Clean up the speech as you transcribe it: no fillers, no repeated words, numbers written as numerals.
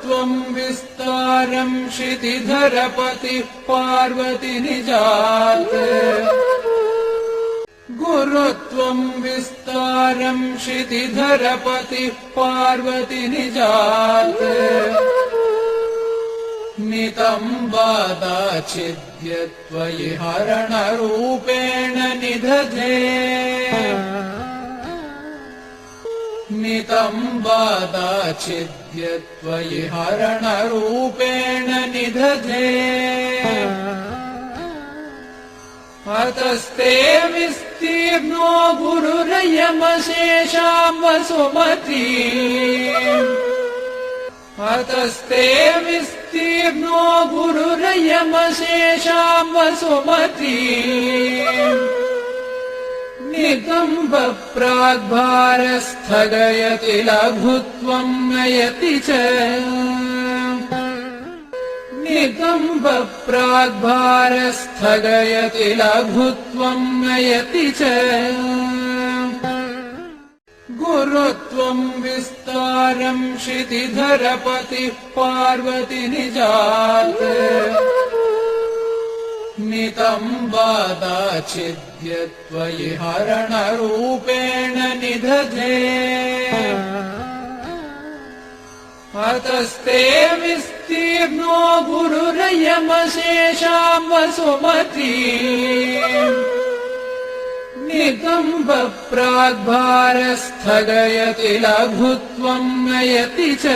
गुरुत्वं विस्तारं क्षितिधरपतिः पार्वती निजाते गुरुत्वं विस्तारं क्षितिधरपतिः पार्वती निजाते नितम्बादाच्छिद्य त्वयि हरणरूपेण निदधे नितम्बादाच्छिद्य त्वयि हरणरूपेण निदधे अतस्ते विस्तीर्णो गुरुरयमशेषां वसुमतीम् अतस्ते विस्तीर्णो गुरुरयमशेषां वसुमतीम् नितम्ब प्राग्भारस्थगयति लघुत्वं नयति च नितम्ब प्राग्भारस्थगयति लघुत्वं नयति च गुरुत्वं विस्तारं क्षितिधरपतिः पार्वती निजाते नितम्बादाच्छिद्य त्वयि हरणरूपेण निदधे अतस्ते विस्तीर्णो गुरुरयमशेषां वसुमतीम् नितम्ब प्राग्भारस्थगयति लघुत्वं नयति च